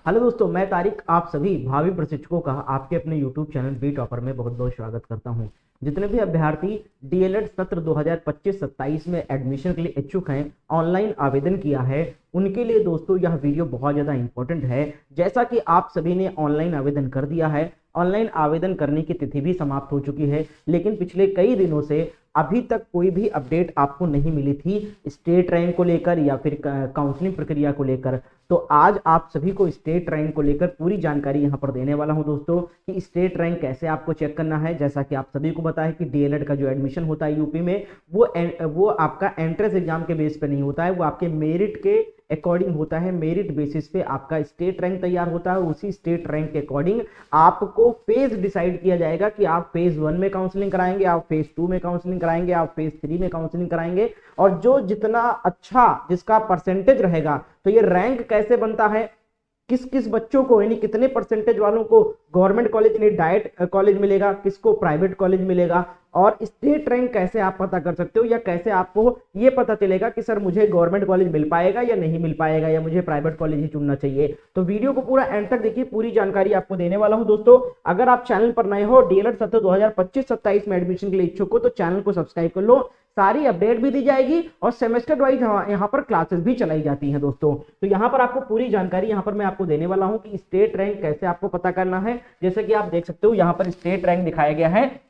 Hello दोस्तों, मैं तारिक आप सभी भावी प्रशिक्षकों का आपके अपने यूट्यूब चैनल बी टॉपर में बहुत बहुत स्वागत करता हूं। जितने भी अभ्यर्थी डीएलएड सत्र 2025-27 में एडमिशन के लिए इच्छुक हैं, ऑनलाइन आवेदन किया है, उनके लिए दोस्तों यह वीडियो बहुत ज़्यादा इंपॉर्टेंट है। जैसा कि आप सभी ने ऑनलाइन आवेदन कर दिया है, ऑनलाइन आवेदन करने की तिथि भी समाप्त हो चुकी है, लेकिन पिछले कई दिनों से अभी तक कोई भी अपडेट आपको नहीं मिली थी स्टेट रैंक को लेकर या फिर काउंसलिंग प्रक्रिया को लेकर। तो आज आप सभी को स्टेट रैंक को लेकर पूरी जानकारी यहां पर देने वाला हूं दोस्तों कि स्टेट रैंक कैसे आपको चेक करना है। जैसा कि आप सभी को पता है कि डीएलएड का जो एडमिशन होता है यूपी में, वो आपका एंट्रेंस एग्जाम के बेस पे नहीं होता है, वो आपके मेरिट के अकॉर्डिंग होता है। मेरिट बेसिस पे आपका स्टेट रैंक तैयार होता है। उसी स्टेट रैंक के अकॉर्डिंग आपको फेज डिसाइड किया जाएगा कि आप फेज 1 में काउंसलिंग कराएंगे, आप फेज 2 में काउंसलिंग कराएंगे, आप फेज 3 में काउंसलिंग कराएंगे। और जो जितना अच्छा जिसका परसेंटेज रहेगा, तो ये रैंक कैसे बनता है, किस किस बच्चों को यानी कितने परसेंटेज वालों को गवर्नमेंट कॉलेज यानी डाइट कॉलेज मिलेगा, किसको प्राइवेट कॉलेज मिलेगा, और स्टेट रैंक कैसे आप पता कर सकते हो या कैसे आपको ये पता चलेगा कि सर मुझे गवर्नमेंट कॉलेज मिल पाएगा या नहीं मिल पाएगा या मुझे प्राइवेट कॉलेज ही चुनना चाहिए। तो वीडियो को पूरा एंड तक देखिए, पूरी जानकारी आपको देने वाला हूं दोस्तों। अगर आप चैनल पर नए हो, डीएलएड सत्र 2025-27 में एडमिशन के लिए इच्छुक हो, तो चैनल को सब्सक्राइब कर लो। सारी अपडेट भी दी जाएगी और सेमेस्टर वाइज यहाँ पर क्लासेस भी चलाई जाती हैं दोस्तों। तो यहाँ पर आपको पूरी जानकारी यहाँ पर मैं आपको देने वाला हूँ कि स्टेट रैंक कैसे आपको पता करना है। जैसे कि आप देख सकते हो यहाँ पर स्टेट रैंक दिखाया गया है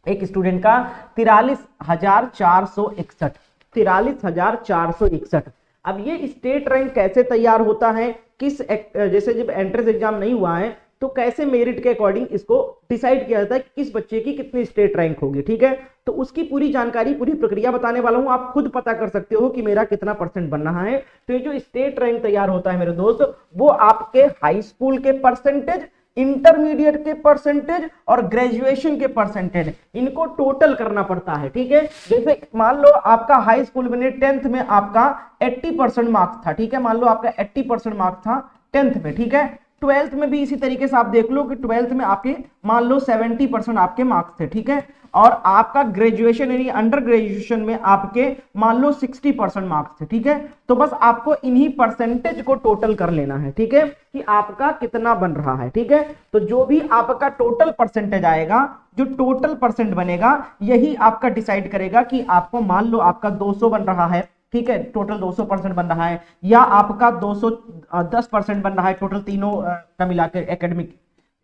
एक स्टूडेंट का 43,461। 43,461। अब ये स्टेट रैंक कैसे तैयार होता है, जैसे जब एंट्रेंस एग्जाम नहीं हुआ है तो कैसे मेरिट के अकॉर्डिंग इसको डिसाइड किया जाता है कि किस बच्चे की कितनी स्टेट रैंक होगी, ठीक है। तो उसकी पूरी जानकारी, पूरी प्रक्रिया बताने वाला हूं। आप खुद पता कर सकते हो कि मेरा कितना परसेंट बन रहा है। तो ये जो स्टेट रैंक तैयार होता है मेरे दोस्त, वो आपके हाई स्कूल के परसेंटेज, इंटरमीडिएट के परसेंटेज और ग्रेजुएशन के परसेंटेज, इनको टोटल करना पड़ता है, ठीक है। जैसे मान लो आपका हाई स्कूल में 10th में आपका 80% मार्क्स था, ठीक है। मान लो आपका 80% मार्क्स था 10th में, ठीक है। 12th में भी इसी तरीके से आप देख लो कि 12th में आपके मान लो 70% आपके मार्क्स थे, ठीक है। और आपका ग्रेजुएशन यानी अंडर ग्रेजुएशन में आपके मान लो 60% मार्क्स थे, ठीक है। तो बस आपको इन्हीं परसेंटेज को टोटल कर लेना है, ठीक है, कि आपका कितना बन रहा है, ठीक है। तो जो भी आपका टोटल परसेंटेज आएगा, जो टोटल परसेंट बनेगा, यही आपका डिसाइड करेगा कि आपको मान लो आपका 200 बन रहा है, ठीक है, टोटल 200% बन रहा है, या आपका 210% बन रहा है टोटल तीनों का मिलाकर एकेडमिक,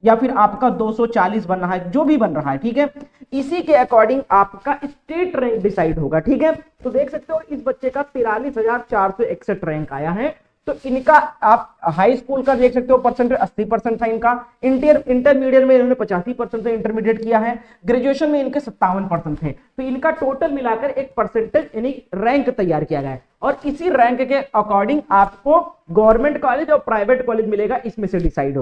या फिर आपका 240 बन रहा है, जो भी बन रहा है, ठीक है। इसी के अकॉर्डिंग आपका स्टेट रैंक डिसाइड होगा, ठीक है। तो देख सकते हो इस बच्चे का 43,461 रैंक आया है। तो इनका आप हाई स्कूल का देख सकते हो परसेंटेज 80% था इनका, इंटरमीडिएट में इन्होंने 85% से इंटरमीडिएट किया है, ग्रेजुएशन में इनके 57% थे। तो इनका टोटल मिलाकर एक परसेंटेज यानी रैंक तैयार किया गया है, और इसी रैंक के अकॉर्डिंग आपको गवर्नमेंट कॉलेज और प्राइवेट कॉलेज मिलेगा, इसमें से डिसाइड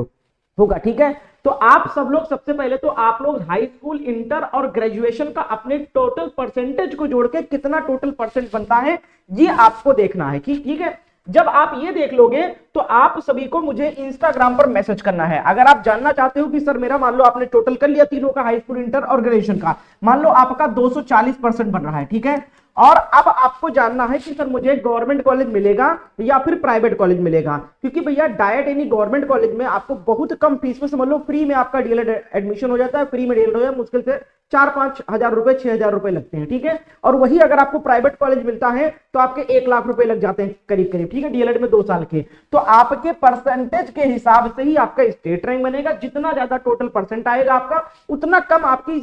होगा, ठीक है। तो आप सब लोग सबसे पहले तो आप लोग हाई स्कूल, इंटर और ग्रेजुएशन का अपने टोटल परसेंटेज को जोड़ के कितना टोटल परसेंट बनता है ये आपको देखना है, ठीक है। जब आप ये देख लोगे तो आप सभी को मुझे इंस्टाग्राम पर मैसेज करना है। अगर आप जानना चाहते हो कि सर मेरा मान लो आपने टोटल कर लिया तीनों का, हाई स्कूल, इंटर और ग्रेजुएशन का, मान लो आपका 240% बन रहा है, ठीक है। और अब आपको जानना है कि सर मुझे गवर्नमेंट कॉलेज मिलेगा या फिर प्राइवेट कॉलेज मिलेगा, क्योंकि भैया डायट यानी गवर्नमेंट कॉलेज में आपको बहुत कम फीस में, समझ लो फ्री में आपका डीएलएड एडमिशन हो जाता है। फ्री में डीएलएड हो जाए मुश्किल से 4-5 हजार रुपए, 6,000 रुपए लगते हैं, ठीक है। और वही अगर आपको प्राइवेट कॉलेज मिलता है तो आपके 1 लाख रुपए लग जाते हैं करीब करीब, ठीक है, डीएलएड में 2 साल के। तो आपके परसेंटेज के हिसाब से ही आपका स्टेट रैंक बनेगा। जितना ज्यादा टोटल परसेंट आएगा आपका, उतना कम आपकी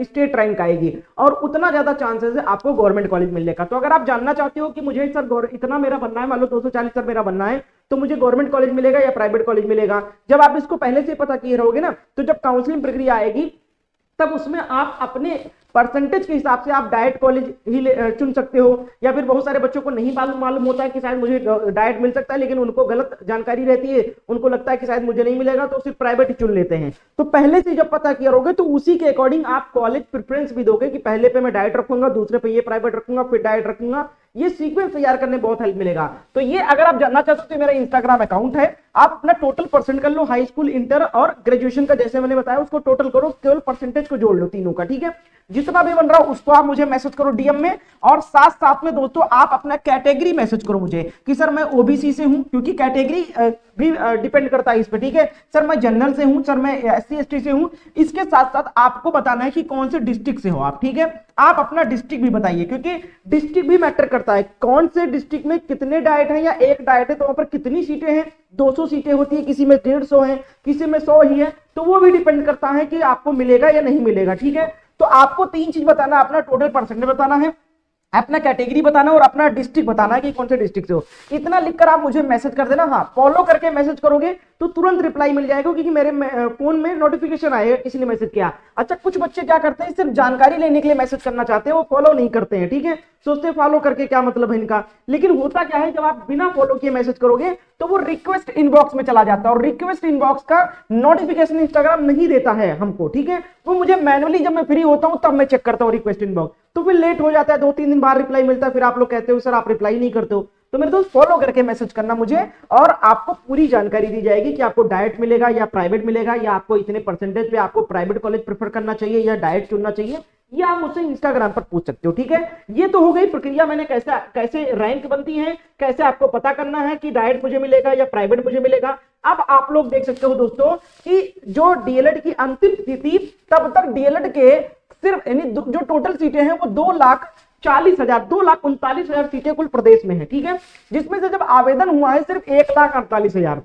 स्टेट रैंक आएगी और उतना ज्यादा चांसेस है आपको गवर्नमेंट कॉलेज मिलने का। तो अगर आप जानना चाहते हो कि मुझे सर इतना मेरा बनना है, मान लो 240 सर मेरा बनना है, तो मुझे गवर्नमेंट कॉलेज मिलेगा या प्राइवेट कॉलेज मिलेगा, जब आप इसको पहले से पता किए रहोगे ना, तो जब काउंसलिंग प्रक्रिया आएगी तब उसमें आप अपने परसेंटेज के हिसाब से आप डाइट कॉलेज ही चुन सकते हो। या फिर बहुत सारे बच्चों को नहीं मालूम होता है कि शायद मुझे डाइट मिल सकता है, लेकिन उनको गलत जानकारी रहती है, उनको लगता है कि शायद मुझे नहीं मिलेगा, तो सिर्फ प्राइवेट ही चुन लेते हैं। तो पहले से जब पता किया होगे तो उसी के अकॉर्डिंग आप कॉलेज प्रेफरेंस भी दोगे कि पहले पे मैं डाइट रखूंगा, दूसरे पे ये प्राइवेट रखूंगा, फिर डाइट रखूंगा, ये सीक्वेंस तैयार करने बहुत हेल्प मिलेगा। तो ये अगर आप जानना चाहते हो तो मेरा इंस्टाग्राम अकाउंट है, आप अपना टोटल परसेंट कर लो, हाई स्कूल, इंटर और ग्रेजुएशन का जैसे मैंने बताया उसको टोटल करो, केवल परसेंटेज को जोड़ लो तीनों का, ठीक है। जितना भी बन रहा हो उसको आप मुझे मैसेज करो डीएम में, और साथ साथ में दोस्तों आप अपना कैटेगरी मैसेज करो मुझे कि सर मैं ओबीसी से हूं, क्योंकि कैटेगरी भी डिपेंड करता है इस पे, ठीक है। सर मैं जनरल से हूं, सर मैं एससी एसटी से हूं। इसके साथ साथ आपको बताना है कि कौन से डिस्ट्रिक्ट से हो आप, ठीक है। आप अपना डिस्ट्रिक्ट भी बताइए, क्योंकि डिस्ट्रिक्ट भी मैटर करता है, कौन से डिस्ट्रिक्ट में कितने डाइट हैं या एक डाइट है तो वहां पर कितनी सीटें हैं, 200 सीटें होती है, किसी में 150 है, किसी में 100 ही है, तो वो भी डिपेंड करता है कि आपको मिलेगा या नहीं मिलेगा, ठीक है। तो आपको 3 चीज बताना, अपना टोटल परसेंटेज बताना है, अपना कैटेगरी बताना और अपना डिस्ट्रिक्ट बताना है कि कौन से डिस्ट्रिक्ट से हो। इतना लिखकर आप मुझे मैसेज कर देना। हाँ, फॉलो करके मैसेज करोगे तो तुरंत रिप्लाई मिल जाएगा, क्योंकि मेरे फोन में नोटिफिकेशन आए इसलिए मैसेज किया। अच्छा, कुछ बच्चे क्या करते हैं, सिर्फ जानकारी लेने के लिए मैसेज करना चाहते हैं, वो फॉलो नहीं करते हैं, ठीक है। सोचते फॉलो करके क्या मतलब है इनका, लेकिन होता क्या है, जब आप बिना फॉलो किए मैसेज करोगे तो वो रिक्वेस्ट इनबॉक्स में चला जाता है, और रिक्वेस्ट इनबॉक्स का नोटिफिकेशन इंस्टाग्राम नहीं देता है हमको, ठीक है। वो मुझे मैनुअली जब मैं फ्री होता हूं तब मैं चेक करता हूं रिक्वेस्ट इनबॉक्स, तो फिर लेट हो जाता है, 2-3 दिन बाद रिप्लाई मिलता है, फिर आप लोग कहते हो सर आप रिप्लाई नहीं करते हो। तो मेरे दोस्त फॉलो करके मैसेज करना मुझे, और आपको पूरी जानकारी दी जाएगी कि आपको डाइट मिलेगा या प्राइवेट मिलेगा, या आपको इतने परसेंटेज पे आपको प्राइवेट कॉलेज प्रेफर करना चाहिए या डाइट चुनना चाहिए, ये आप मुझसे इंस्टाग्राम पर पूछ सकते हो, ठीक है। ये तो हो गई प्रक्रिया, मैंने कैसे रैंक बनती है, कैसे आपको पता करना है कि डाइट मुझे मिलेगा या प्राइवेट मुझे मिलेगा। अब आप लोग देख सकते हो दोस्तों कि जो डीएलएड की अंतिम तिथि, तब तक डीएलएड के सिर्फ यानी जो टोटल सीटें हैं वो 2,39,000 सीटें कुल प्रदेश में है, ठीक है। जिसमें से जब आवेदन हुआ है सिर्फ 1,48,000।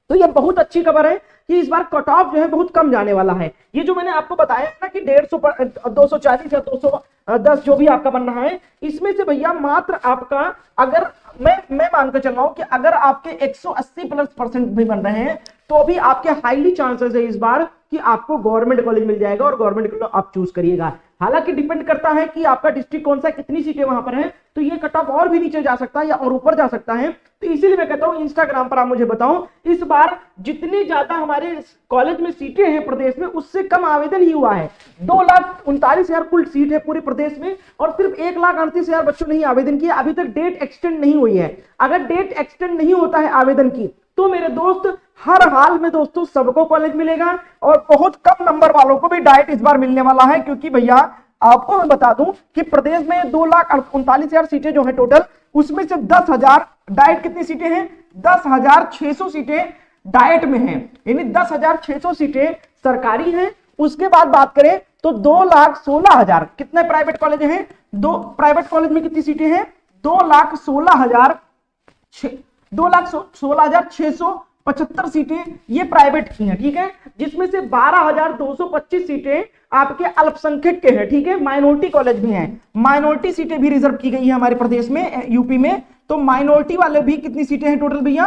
तो यह बहुत अच्छी खबर है कि इस बार कट ऑफ जो है बहुत कम जाने वाला है। ये जो मैंने आपको बताया ना कि 150 240 या 210 जो भी आपका बन रहा है, इसमें से भैया मात्र आपका, अगर मैं मानकर चल रहा हूं कि अगर आपके 180+ % भी बन रहे हैं तो भी आपके हाईली चांसेस है इस बार कि आपको गवर्नमेंट कॉलेज मिल जाएगा, और गवर्नमेंट कॉलेज आप चूज करिएगा। हालांकि डिपेंड करता है कि आपका डिस्ट्रिक्ट कौन सा, कितनी सीटें वहां पर हैं, तो ये कट ऑफ और भी नीचे जा सकता है या और ऊपर जा सकता है। तो इसीलिए मैं कहता हूं इंस्टाग्राम पर आप मुझे बताओ, इस बार जितनी ज्यादा हमारे कॉलेज में सीटें हैं प्रदेश में, उससे कम आवेदन ही हुआ है। 2,39,000 कुल सीट है पूरे प्रदेश में, और सिर्फ 1,38,000 बच्चों ने ही आवेदन किया। अभी तक डेट एक्सटेंड नहीं हुई है। अगर डेट एक्सटेंड नहीं होता है आवेदन की, तो मेरे दोस्त हर हाल में दोस्तों सबको कॉलेज मिलेगा, और बहुत कम नंबर वालों को भी डाइट इस बार मिलने वाला है। क्योंकि भैया आपको मैं बता दूं कि प्रदेश में 2,39,000 सीटें जो है टोटल, उसमें से 10,000 डाइट, कितनी सीटें हैं, 10,600 सीटें डाइट में हैं, यानी 10,600 सीटें सरकारी हैं। उसके बाद बात करें तो 2,16,000 कितने प्राइवेट कॉलेज हैं, दो प्राइवेट कॉलेज में कितनी सीटें हैं, 2,16,675 सीटें ये प्राइवेट की हैं, ठीक है। जिसमें से 12,225 सीटें आपके अल्पसंख्यक के हैं, ठीक है। माइनॉरिटी कॉलेज भी हैं, माइनॉरिटी सीटें भी रिजर्व की गई है हमारे प्रदेश में, यूपी में। तो माइनॉरिटी वाले भी कितनी सीटें हैं टोटल भैया,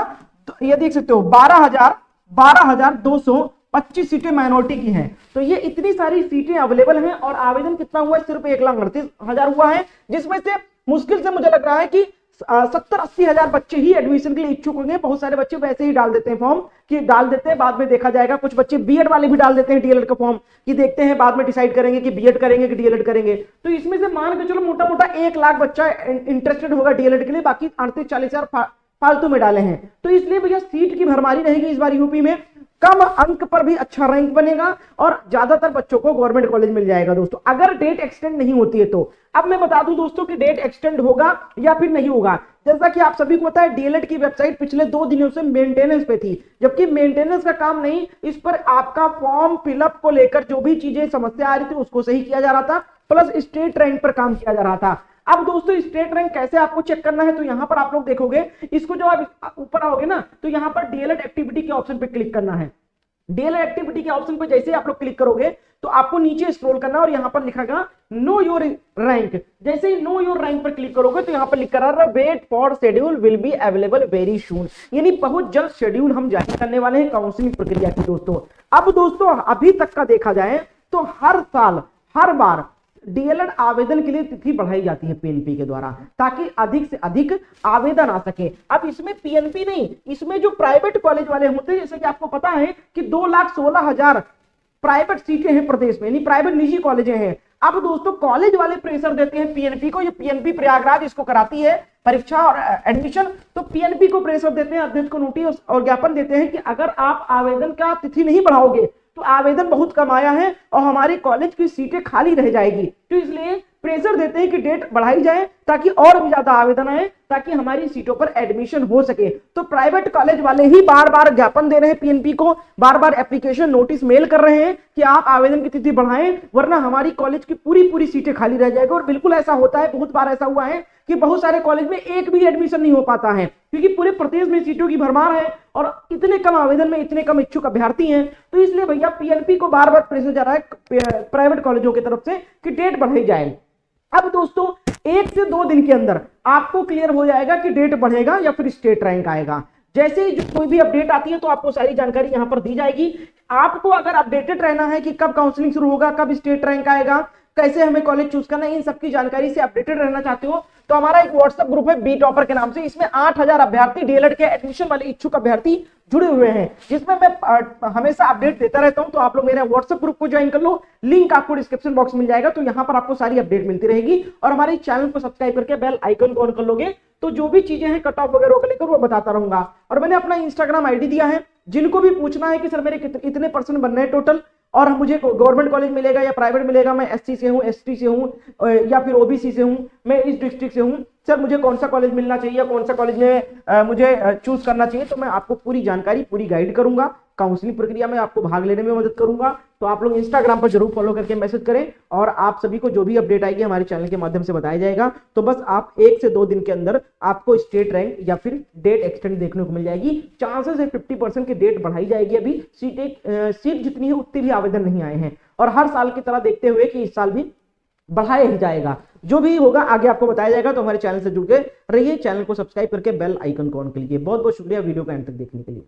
तो ये देख सकते हो 12,225 सीटें माइनॉरिटी की हैं। तो ये इतनी सारी सीटें अवेलेबल हैं, और आवेदन कितना हुआ है, सिर्फ 1,38,000 हुआ है। जिसमें से मुश्किल से मुझे लग रहा है कि 70-80 हजार बच्चे ही एडमिशन के लिए इच्छुक होंगे। बहुत सारे बच्चे वैसे ही डाल देते हैं फॉर्म, कि डाल देते हैं, बाद में देखा जाएगा। कुछ बच्चे बीएड वाले भी डाल देते हैं डीएलएड का फॉर्म, कि देखते हैं बाद में डिसाइड करेंगे कि बीएड करेंगे कि डीएलएड करेंगे। तो इसमें से मान के चलो मोटा मोटा 1 लाख बच्चा इंटरेस्टेड होगा डीएलएड के लिए, बाकी 38-40 हजार फालतू में डाले हैं। तो इसलिए भैया सीट की भरमारी रहेगी इस बार यूपी में, कम अंक पर भी अच्छा रैंक बनेगा, और ज्यादातर बच्चों को गवर्नमेंट कॉलेज मिल जाएगा दोस्तों, अगर डेट एक्सटेंड नहीं होती है तो। अब मैं बता दूं दोस्तों कि डेट एक्सटेंड होगा या फिर नहीं होगा। जैसा कि आप सभी को पता है, डीएलएड की वेबसाइट पिछले 2 दिनों से मेंटेनेंस पे थी, जबकि मेंटेनेंस का काम नहीं, इस पर आपका फॉर्म फिलअप को लेकर जो भी चीजें समस्या आ रही थी उसको सही किया जा रहा था, प्लस स्टेट रैंक पर काम किया जा रहा था। अब दोस्तों स्टेट रैंक कैसे आपको चेक करना है, तो यहां पर आप लोग देखोगे, इसको जब आप ऊपर आओगे ना, तो यहां पर डीएलएड एक्टिविटी के ऑप्शन पे क्लिक करना है। डीएलएड एक्टिविटी के ऑप्शन पे जैसे आप लोग क्लिक करोगे तो आपको नीचे स्क्रॉल करना, और यहां पर लिखा नो योर रैंक। जैसे ही नो योर रैंक पर क्लिक करोगे तो यहां पर लिखा रहा wait for schedule will be available very soon, यानी बहुत जल्द शेड्यूल हम जारी करने वाले हैं काउंसलिंग प्रक्रिया की दोस्तों। अब दोस्तों अभी तक का देखा जाए तो हर साल हर बार डीएलएड आवेदन के लिए तिथि बढ़ाई जाती है पीएनपी के द्वारा, ताकि अधिक से अधिक आवेदन आ सके। अब इसमें पीएनपी नहीं, इसमें जो प्राइवेट कॉलेज वाले होते हैं, जैसे कि आपको पता है कि 2,16,000 प्राइवेट सीटें हैं प्रदेश में, यानी प्राइवेट निजी कॉलेजें हैं। अब दोस्तों कॉलेज वाले प्रेशर देते हैं पीएनपी को, ये पीएनपी प्रयागराज इसको कराती है परीक्षा और एडमिशन, तो पीएनपी को प्रेशर देते हैं, अध्यक्ष को नोटिस और ज्ञापन देते हैं कि अगर आप आवेदन का तिथि नहीं बढ़ाओगे तो आवेदन बहुत कम आया है और हमारी कॉलेज की सीटें खाली रह जाएगी, तो इसलिए प्रेशर देते हैं कि डेट बढ़ाई जाए ताकि और भी ज्यादा आवेदन आए, ताकि हमारी सीटों पर एडमिशन हो सके। तो प्राइवेट कॉलेज वाले ही बार बार ज्ञापन दे रहे हैं पीएनपी को, बार बार एप्लीकेशन नोटिस मेल कर रहे हैं कि आप आवेदन की तिथि बढ़ाएं वरना हमारी कॉलेज की पूरी सीटें खाली रह जाएगी। और बिल्कुल ऐसा होता है, बहुत बार ऐसा हुआ है कि बहुत सारे कॉलेज में एक भी एडमिशन नहीं हो पाता है, क्योंकि पूरे प्रदेश में सीटों की भरमार है और इतने कम आवेदन में इतने कम इच्छुक अभ्यर्थी हैं। तो इसलिए भैया पीएनपी को बार बार प्रेशर जा रहा है प्राइवेट कॉलेजों की तरफ से कि डेट बढ़ाई जाए। अब दोस्तों 1 से 2 दिन के अंदर आपको क्लियर हो जाएगा कि डेट बढ़ेगा या फिर स्टेट रैंक आएगा। जैसे ही कोई भी अपडेट आती है तो आपको सारी जानकारी यहां पर दी जाएगी। आपको अगर अपडेटेड रहना है कि कब काउंसलिंग शुरू होगा, कब स्टेट रैंक आएगा, कैसे हमें कॉलेज चूज करना है, इन सबकी जानकारी से अपडेटेड रहना चाहते हो तो हमारा एक व्हाट्सएप ग्रुप है बी टॉपर के नाम से, इसमें 8000 अभ्यर्थी डीएलएड के एडमिशन वाले इच्छुक अभ्यर्थी जुड़े हुए हैं, जिसमें मैं हमेशा अपडेट देता रहता हूं। तो आप लोग मेरे व्हाट्सएप ग्रुप को ज्वाइन कर लो, लिंक आपको डिस्क्रिप्शन बॉक्स में मिल जाएगा, तो यहां पर आपको सारी अपडेट मिलती रहेगी। और हमारे चैनल को सब्सक्राइब करके बेल आइकन को ऑन कर लोगे तो जो भी चीजें हैं कट ऑफ वगैरह को लेकर वो बताता रहूंगा। और मैंने अपना इंस्टाग्राम आईडी दिया है, जिनको भी पूछना है कि सर मेरे इतने परसेंट बनने हैं टोटल और मुझे गवर्नमेंट कॉलेज मिलेगा या प्राइवेट मिलेगा, मैं एससी से हूं, एसटी से हूं या फिर ओबीसी से हूं, मैं इस डिस्ट्रिक्ट से हूं, सर मुझे कौन सा कॉलेज मिलना चाहिए, कौन सा कॉलेज में मुझे चूज करना चाहिए, तो मैं आपको पूरी जानकारी पूरी गाइड करूंगा, काउंसलिंग प्रक्रिया में आपको भाग लेने में मदद करूंगा। तो आप लोग इंस्टाग्राम पर जरूर फॉलो करके मैसेज करें और आप सभी को जो भी अपडेट आएगी हमारे चैनल के माध्यम से बताया जाएगा। तो बस आप 1 से 2 दिन के अंदर आपको स्टेट रैंक या फिर डेट एक्सटेंड देखने को मिल जाएगी। चांसेस है 50% की डेट बढ़ाई जाएगी। अभी सीट जितनी है उतनी भी आवेदन नहीं आए हैं और हर साल की तरह देखते हुए कि इस साल भी बढ़ाया ही जाएगा। जो भी होगा आगे आपको बताया जाएगा। तो हमारे चैनल से जुड़ के रहिए, चैनल को सब्सक्राइब करके बेल आइकन को ऑन कीजिए। बहुत बहुत शुक्रिया वीडियो को एंड तक देखने के लिए।